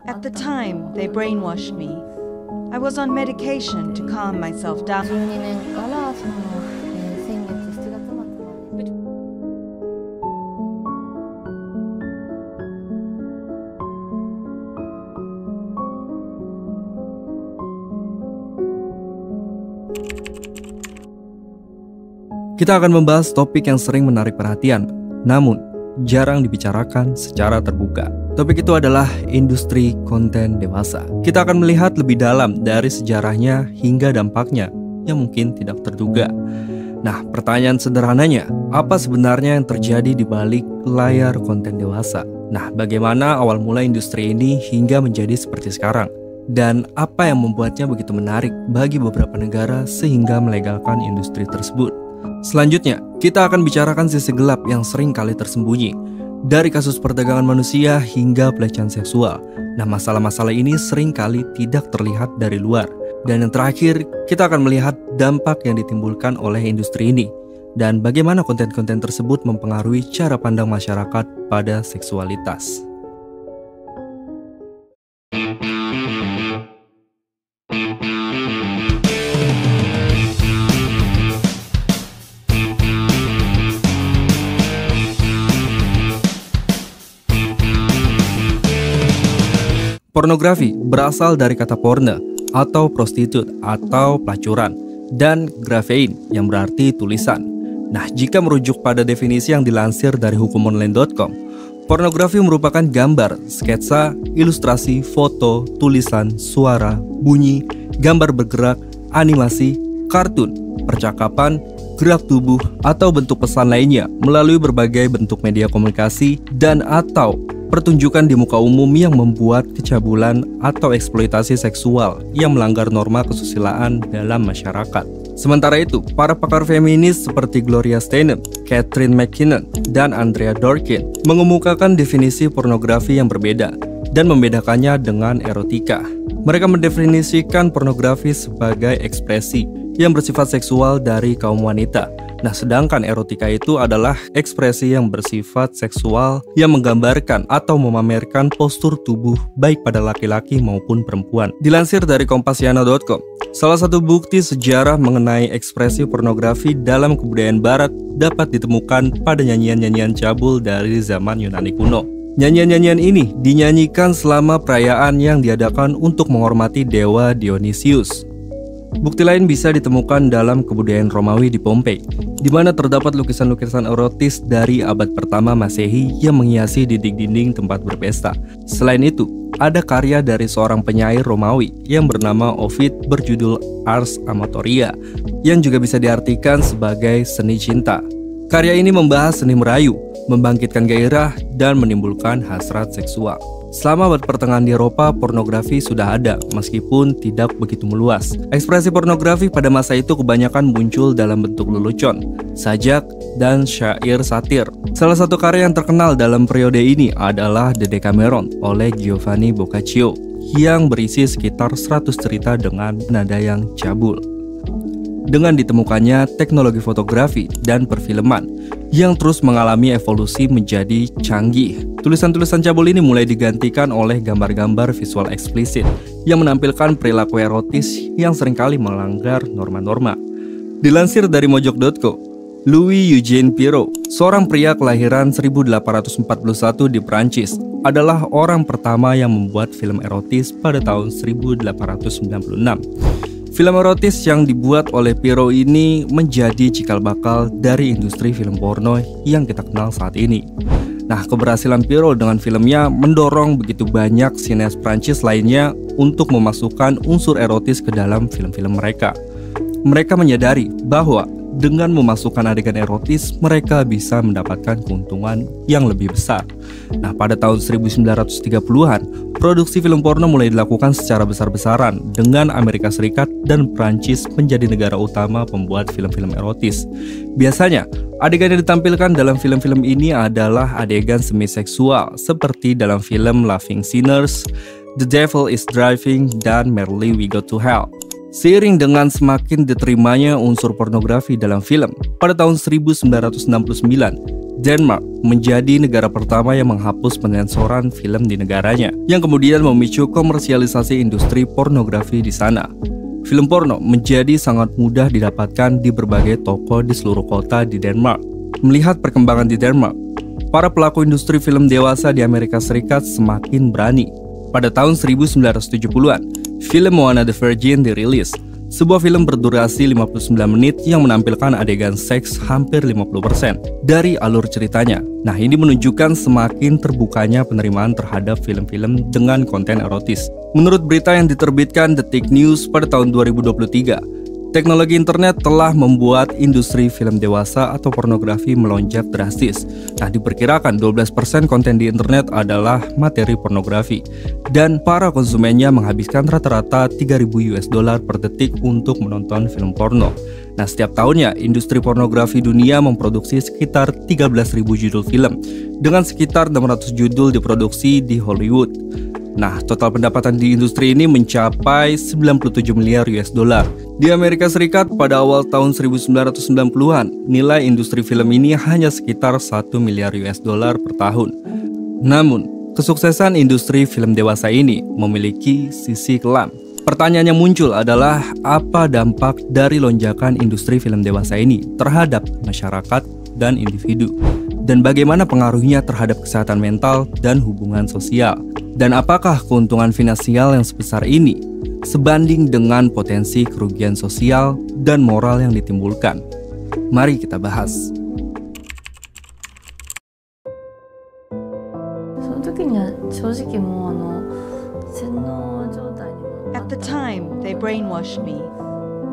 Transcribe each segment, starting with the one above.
At the time, they brainwashed me. I was on medication to calm myself down. 12年から先月7月末まで Kita akan membahas topik yang sering menarik perhatian, namun jarang dibicarakan secara terbuka. Topik itu adalah industri konten dewasa. Kita akan melihat lebih dalam dari sejarahnya hingga dampaknya yang mungkin tidak terduga. Nah, pertanyaan sederhananya, apa sebenarnya yang terjadi di balik layar konten dewasa? Nah, bagaimana awal mula industri ini hingga menjadi seperti sekarang? Dan apa yang membuatnya begitu menarik bagi beberapa negara sehingga melegalkan industri tersebut? Selanjutnya, kita akan bicarakan sisi gelap yang sering kali tersembunyi, dari kasus perdagangan manusia hingga pelecehan seksual. Nah, masalah-masalah ini sering kali tidak terlihat dari luar. Dan yang terakhir, kita akan melihat dampak yang ditimbulkan oleh industri ini, dan bagaimana konten-konten tersebut mempengaruhi cara pandang masyarakat pada seksualitas. Pornografi berasal dari kata porne atau prostitut atau pelacuran dan grafein yang berarti tulisan. Nah, jika merujuk pada definisi yang dilansir dari hukumonline.com, pornografi merupakan gambar, sketsa, ilustrasi, foto, tulisan, suara, bunyi, gambar bergerak, animasi, kartun, percakapan, gerak tubuh, atau bentuk pesan lainnya melalui berbagai bentuk media komunikasi dan atau pertunjukan di muka umum yang membuat kecabulan atau eksploitasi seksual yang melanggar norma kesusilaan dalam masyarakat. Sementara itu, para pakar feminis seperti Gloria Steinem, Catherine McKinnon, dan Andrea Dworkin mengemukakan definisi pornografi yang berbeda dan membedakannya dengan erotika. Mereka mendefinisikan pornografi sebagai ekspresi yang bersifat seksual dari kaum wanita. Nah, sedangkan erotika itu adalah ekspresi yang bersifat seksual yang menggambarkan atau memamerkan postur tubuh baik pada laki-laki maupun perempuan. Dilansir dari Kompasiana.com, salah satu bukti sejarah mengenai ekspresi pornografi dalam kebudayaan barat dapat ditemukan pada nyanyian-nyanyian cabul dari zaman Yunani kuno. Nyanyian-nyanyian ini dinyanyikan selama perayaan yang diadakan untuk menghormati dewa Dionysius. Bukti lain bisa ditemukan dalam kebudayaan Romawi di Pompei, di mana terdapat lukisan-lukisan erotis dari abad pertama Masehi yang menghiasi dinding-dinding tempat berpesta. Selain itu, ada karya dari seorang penyair Romawi yang bernama Ovid berjudul Ars Amatoria, yang juga bisa diartikan sebagai seni cinta. Karya ini membahas seni merayu, membangkitkan gairah, dan menimbulkan hasrat seksual. Selama abad pertengahan di Eropa, pornografi sudah ada, meskipun tidak begitu meluas. Ekspresi pornografi pada masa itu kebanyakan muncul dalam bentuk lelucon, sajak, dan syair satir. Salah satu karya yang terkenal dalam periode ini adalah The Decameron oleh Giovanni Boccaccio, yang berisi sekitar 100 cerita dengan nada yang cabul. Dengan ditemukannya teknologi fotografi dan perfilman yang terus mengalami evolusi menjadi canggih, tulisan-tulisan cabul ini mulai digantikan oleh gambar-gambar visual eksplisit yang menampilkan perilaku erotis yang seringkali melanggar norma-norma. Dilansir dari mojok.co, Louis Eugène Pirot, seorang pria kelahiran 1841 di Prancis, adalah orang pertama yang membuat film erotis pada tahun 1896. Film erotis yang dibuat oleh Pirot ini menjadi cikal bakal dari industri film porno yang kita kenal saat ini. Nah, keberhasilan Pirot dengan filmnya mendorong begitu banyak sineas Prancis lainnya untuk memasukkan unsur erotis ke dalam film-film mereka. Mereka menyadari bahwa dengan memasukkan adegan erotis, mereka bisa mendapatkan keuntungan yang lebih besar. Nah, pada tahun 1930-an, produksi film porno mulai dilakukan secara besar-besaran dengan Amerika Serikat dan Prancis menjadi negara utama pembuat film-film erotis. Biasanya, adegan yang ditampilkan dalam film-film ini adalah adegan semi-seksual seperti dalam film Laughing Sinners, The Devil is Driving, dan Merrily We Go to Hell. Seiring dengan semakin diterimanya unsur pornografi dalam film, pada tahun 1969, Denmark menjadi negara pertama yang menghapus pensensoran film di negaranya, yang kemudian memicu komersialisasi industri pornografi di sana. Film porno menjadi sangat mudah didapatkan di berbagai toko di seluruh kota di Denmark. Melihat perkembangan di Denmark, para pelaku industri film dewasa di Amerika Serikat semakin berani. Pada tahun 1970-an, film Moana the Virgin dirilis. Sebuah film berdurasi 59 menit yang menampilkan adegan seks hampir 50% dari alur ceritanya. Nah, ini menunjukkan semakin terbukanya penerimaan terhadap film-film dengan konten erotis. Menurut berita yang diterbitkan Detik News pada tahun 2023, teknologi internet telah membuat industri film dewasa atau pornografi melonjak drastis. Nah, diperkirakan 12% konten di internet adalah materi pornografi, dan para konsumennya menghabiskan rata-rata $3.000 per detik untuk menonton film porno. Nah, setiap tahunnya industri pornografi dunia memproduksi sekitar 13.000 judul film, dengan sekitar 600 judul diproduksi di Hollywood. Nah, total pendapatan di industri ini mencapai 97 miliar US dollar. Di Amerika Serikat pada awal tahun 1990-an, nilai industri film ini hanya sekitar 1 miliar US dollar per tahun. Namun, kesuksesan industri film dewasa ini memiliki sisi kelam. Pertanyaan yang muncul adalah apa dampak dari lonjakan industri film dewasa ini terhadap masyarakat dan individu, dan bagaimana pengaruhnya terhadap kesehatan mental dan hubungan sosial. Dan apakah keuntungan finansial yang sebesar ini sebanding dengan potensi kerugian sosial dan moral yang ditimbulkan? Mari kita bahas. At the time, they brainwashed me.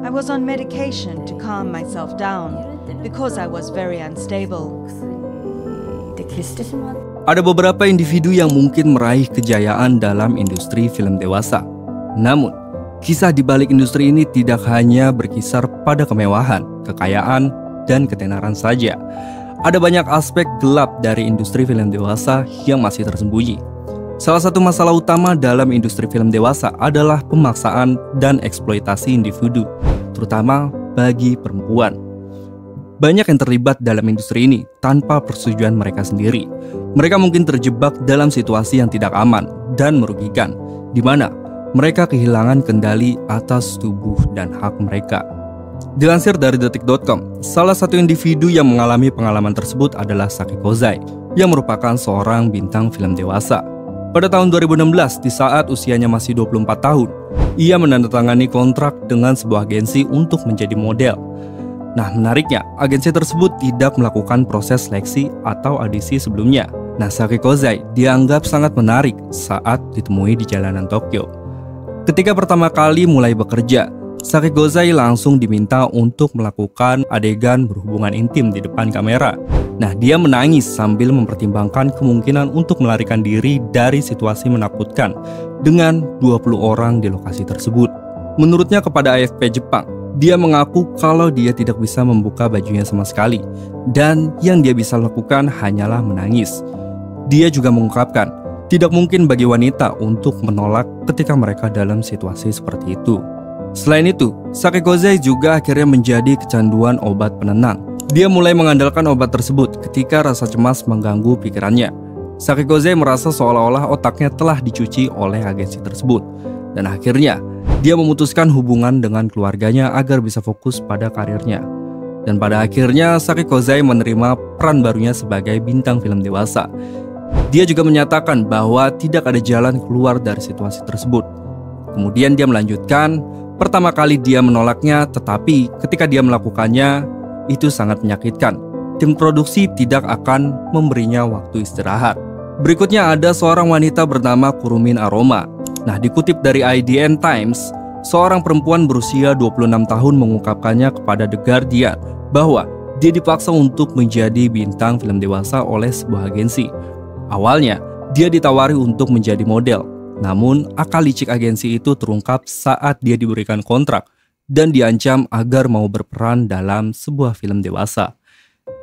I was on medication to calm myself down because I was very unstable. Ada beberapa individu yang mungkin meraih kejayaan dalam industri film dewasa. Namun, kisah di balik industri ini tidak hanya berkisar pada kemewahan, kekayaan, dan ketenaran saja. Ada banyak aspek gelap dari industri film dewasa yang masih tersembunyi. Salah satu masalah utama dalam industri film dewasa adalah pemaksaan dan eksploitasi individu, terutama bagi perempuan. Banyak yang terlibat dalam industri ini tanpa persetujuan mereka sendiri. Mereka mungkin terjebak dalam situasi yang tidak aman dan merugikan, di mana mereka kehilangan kendali atas tubuh dan hak mereka. Dilansir dari Detik.com, salah satu individu yang mengalami pengalaman tersebut adalah Saki Kozai, yang merupakan seorang bintang film dewasa. Pada tahun 2016, di saat usianya masih 24 tahun, ia menandatangani kontrak dengan sebuah agensi untuk menjadi model. Nah, menariknya, agensi tersebut tidak melakukan proses seleksi atau audisi sebelumnya. Nah, Saki Kozai dianggap sangat menarik saat ditemui di jalanan Tokyo. Ketika pertama kali mulai bekerja, Saki Kozai langsung diminta untuk melakukan adegan berhubungan intim di depan kamera. Nah, dia menangis sambil mempertimbangkan kemungkinan untuk melarikan diri dari situasi menakutkan dengan 20 orang di lokasi tersebut. Menurutnya kepada AFP Jepang, dia mengaku kalau dia tidak bisa membuka bajunya sama sekali, dan yang dia bisa lakukan hanyalah menangis. Dia juga mengungkapkan, tidak mungkin bagi wanita untuk menolak ketika mereka dalam situasi seperti itu. Selain itu, Saki Kozai juga akhirnya menjadi kecanduan obat penenang. Dia mulai mengandalkan obat tersebut ketika rasa cemas mengganggu pikirannya. Saki Kozai merasa seolah-olah otaknya telah dicuci oleh agensi tersebut, dan akhirnya dia memutuskan hubungan dengan keluarganya agar bisa fokus pada karirnya. Dan pada akhirnya Saki Kozai menerima peran barunya sebagai bintang film dewasa. Dia juga menyatakan bahwa tidak ada jalan keluar dari situasi tersebut. Kemudian dia melanjutkan, pertama kali dia menolaknya, tetapi ketika dia melakukannya, itu sangat menyakitkan. Tim produksi tidak akan memberinya waktu istirahat. Berikutnya ada seorang wanita bernama Kurumin Aroma. Nah, dikutip dari IDN Times, seorang perempuan berusia 26 tahun mengungkapkannya kepada The Guardian bahwa dia dipaksa untuk menjadi bintang film dewasa oleh sebuah agensi. Awalnya, dia ditawari untuk menjadi model. Namun, akal licik agensi itu terungkap saat dia diberikan kontrak dan diancam agar mau berperan dalam sebuah film dewasa.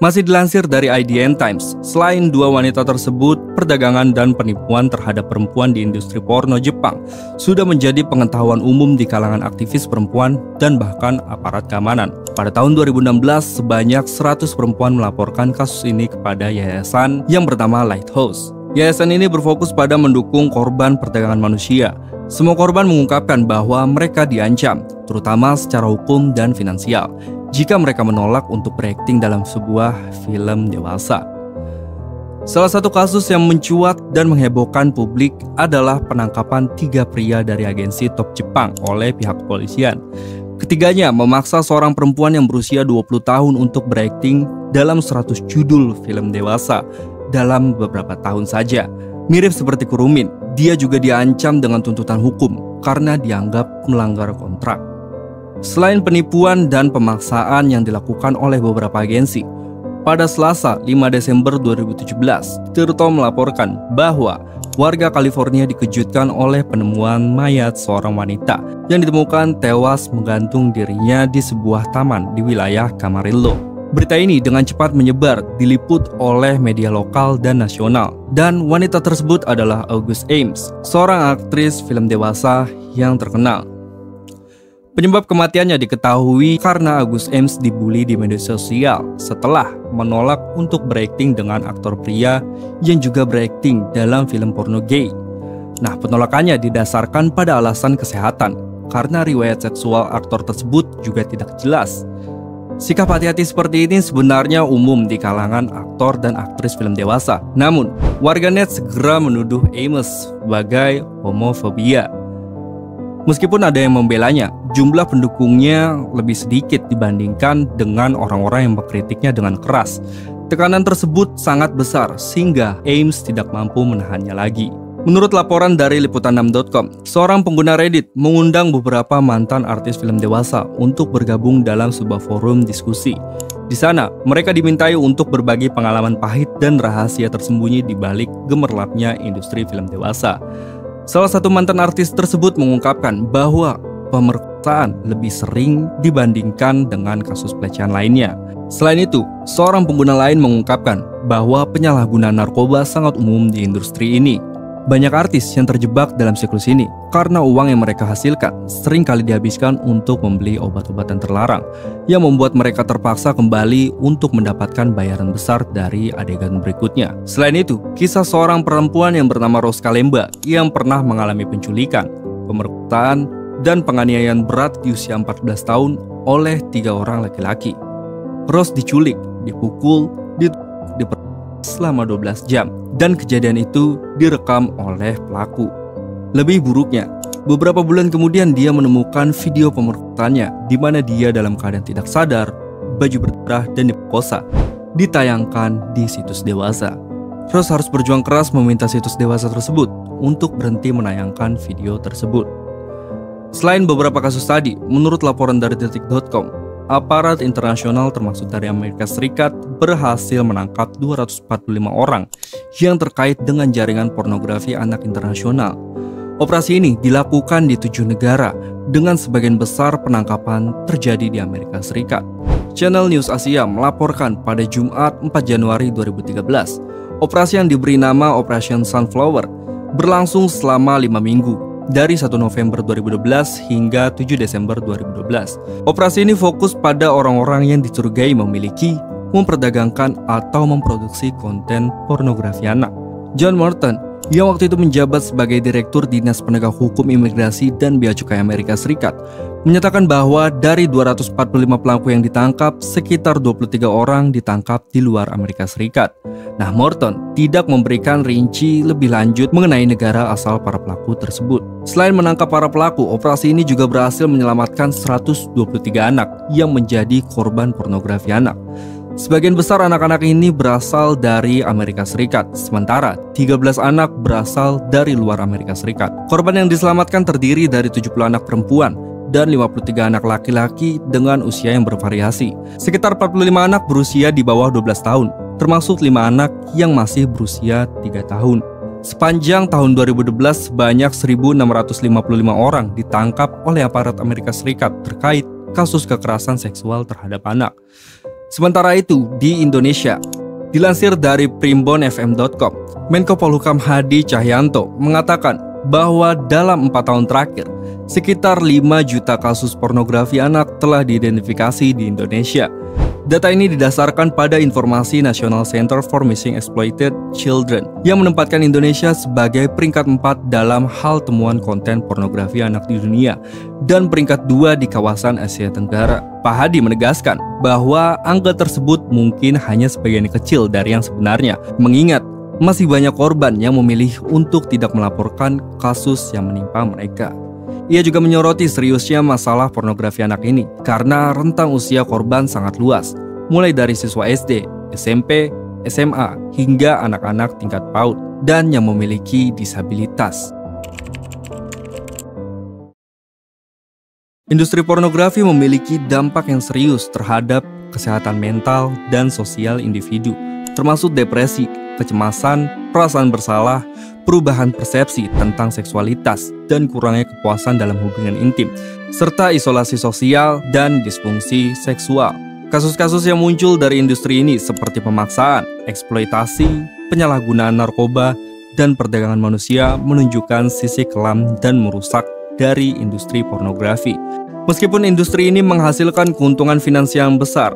Masih dilansir dari IDN Times, selain dua wanita tersebut, perdagangan dan penipuan terhadap perempuan di industri porno Jepang sudah menjadi pengetahuan umum di kalangan aktivis perempuan dan bahkan aparat keamanan. Pada tahun 2016, sebanyak 100 perempuan melaporkan kasus ini kepada yayasan yang bernama Lighthouse. Yayasan ini berfokus pada mendukung korban perdagangan manusia. Semua korban mengungkapkan bahwa mereka diancam, terutama secara hukum dan finansial, jika mereka menolak untuk berakting dalam sebuah film dewasa. Salah satu kasus yang mencuat dan menghebohkan publik adalah penangkapan 3 pria dari agensi top Jepang oleh pihak kepolisian. Ketiganya memaksa seorang perempuan yang berusia 20 tahun untuk berakting dalam 100 judul film dewasa dalam beberapa tahun saja. Mirip seperti Kurumin, dia juga diancam dengan tuntutan hukum karena dianggap melanggar kontrak. Selain penipuan dan pemaksaan yang dilakukan oleh beberapa agensi, pada Selasa 5 Desember 2017, Tirto melaporkan bahwa warga California dikejutkan oleh penemuan mayat seorang wanita yang ditemukan tewas menggantung dirinya di sebuah taman di wilayah Camarillo. Berita ini dengan cepat menyebar, diliput oleh media lokal dan nasional. Dan wanita tersebut adalah August Ames, seorang aktris film dewasa yang terkenal. Penyebab kematiannya diketahui karena August Ames dibully di media sosial setelah menolak untuk berakting dengan aktor pria yang juga berakting dalam film porno gay. Nah, penolakannya didasarkan pada alasan kesehatan karena riwayat seksual aktor tersebut juga tidak jelas. Sikap hati-hati seperti ini sebenarnya umum di kalangan aktor dan aktris film dewasa. Namun, warganet segera menuduh Ames sebagai homofobia. Meskipun ada yang membelanya, jumlah pendukungnya lebih sedikit dibandingkan dengan orang-orang yang mengkritiknya dengan keras. Tekanan tersebut sangat besar sehingga Ames tidak mampu menahannya lagi. Menurut laporan dari liputan6.com, seorang pengguna Reddit mengundang beberapa mantan artis film dewasa untuk bergabung dalam sebuah forum diskusi. Di sana, mereka dimintai untuk berbagi pengalaman pahit dan rahasia tersembunyi di balik gemerlapnya industri film dewasa. Salah satu mantan artis tersebut mengungkapkan bahwa pemerkosaan lebih sering dibandingkan dengan kasus pelecehan lainnya. Selain itu, seorang pengguna lain mengungkapkan bahwa penyalahgunaan narkoba sangat umum di industri ini. Banyak artis yang terjebak dalam siklus ini karena uang yang mereka hasilkan sering kali dihabiskan untuk membeli obat-obatan terlarang yang membuat mereka terpaksa kembali untuk mendapatkan bayaran besar dari adegan berikutnya. Selain itu, kisah seorang perempuan yang bernama Rose Kalemba yang pernah mengalami penculikan, pemerkosaan, dan penganiayaan berat di usia 14 tahun oleh 3 orang laki-laki. Rose diculik, dipukul, diperkosa selama 12 jam, dan kejadian itu direkam oleh pelaku. Lebih buruknya, beberapa bulan kemudian dia menemukan video pemerkosaannya di mana dia dalam keadaan tidak sadar, baju berdarah dan diperkosa, ditayangkan di situs dewasa. Rose harus berjuang keras meminta situs dewasa tersebut untuk berhenti menayangkan video tersebut. Selain beberapa kasus tadi, menurut laporan dari detik.com, aparat internasional termasuk dari Amerika Serikat berhasil menangkap 245 orang yang terkait dengan jaringan pornografi anak internasional. Operasi ini dilakukan di 7 negara dengan sebagian besar penangkapan terjadi di Amerika Serikat. Channel News Asia melaporkan pada Jumat 4 Januari 2013, operasi yang diberi nama Operation Sunflower berlangsung selama 5 minggu. Dari 1 November 2012 hingga 7 Desember 2012. Operasi ini fokus pada orang-orang yang dicurigai memiliki, memperdagangkan, atau memproduksi konten pornografi anak. John Morton, yang waktu itu menjabat sebagai Direktur Dinas Penegak Hukum Imigrasi dan Bea Cukai Amerika Serikat, menyatakan bahwa dari 245 pelaku yang ditangkap, sekitar 23 orang ditangkap di luar Amerika Serikat. Nah, Morton tidak memberikan rinci lebih lanjut mengenai negara asal para pelaku tersebut. Selain menangkap para pelaku, operasi ini juga berhasil menyelamatkan 123 anak yang menjadi korban pornografi anak. Sebagian besar anak-anak ini berasal dari Amerika Serikat, sementara 13 anak berasal dari luar Amerika Serikat. Korban yang diselamatkan terdiri dari 70 anak perempuan dan 53 anak laki-laki dengan usia yang bervariasi. Sekitar 45 anak berusia di bawah 12 tahun, termasuk 5 anak yang masih berusia 3 tahun. Sepanjang tahun 2012, sebanyak 1.655 orang ditangkap oleh aparat Amerika Serikat terkait kasus kekerasan seksual terhadap anak. Sementara itu, di Indonesia, dilansir dari primbonfm.com, Menko Polhukam Hadi Cahyanto mengatakan bahwa dalam 4 tahun terakhir, sekitar 5 juta kasus pornografi anak telah diidentifikasi di Indonesia. Data ini didasarkan pada informasi National Center for Missing Exploited Children yang menempatkan Indonesia sebagai peringkat 4 dalam hal temuan konten pornografi anak di dunia dan peringkat 2 di kawasan Asia Tenggara. Pak Hadi menegaskan bahwa angka tersebut mungkin hanya sebagian kecil dari yang sebenarnya, mengingat masih banyak korban yang memilih untuk tidak melaporkan kasus yang menimpa mereka. Ia juga menyoroti seriusnya masalah pornografi anak ini karena rentang usia korban sangat luas, mulai dari siswa SD, SMP, SMA, hingga anak-anak tingkat PAUD dan yang memiliki disabilitas. Industri pornografi memiliki dampak yang serius terhadap kesehatan mental dan sosial individu, termasuk depresi, kecemasan, perasaan bersalah, perubahan persepsi tentang seksualitas, dan kurangnya kepuasan dalam hubungan intim, serta isolasi sosial dan disfungsi seksual. Kasus-kasus yang muncul dari industri ini seperti pemaksaan, eksploitasi, penyalahgunaan narkoba, dan perdagangan manusia menunjukkan sisi kelam dan merusak dari industri pornografi. Meskipun industri ini menghasilkan keuntungan finansial yang besar,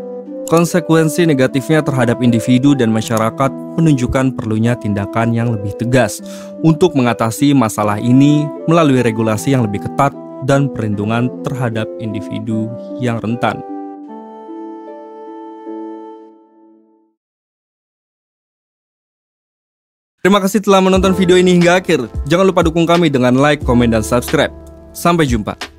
konsekuensi negatifnya terhadap individu dan masyarakat menunjukkan perlunya tindakan yang lebih tegas untuk mengatasi masalah ini melalui regulasi yang lebih ketat dan perlindungan terhadap individu yang rentan. Terima kasih telah menonton video ini hingga akhir. Jangan lupa dukung kami dengan like, komen, dan subscribe. Sampai jumpa.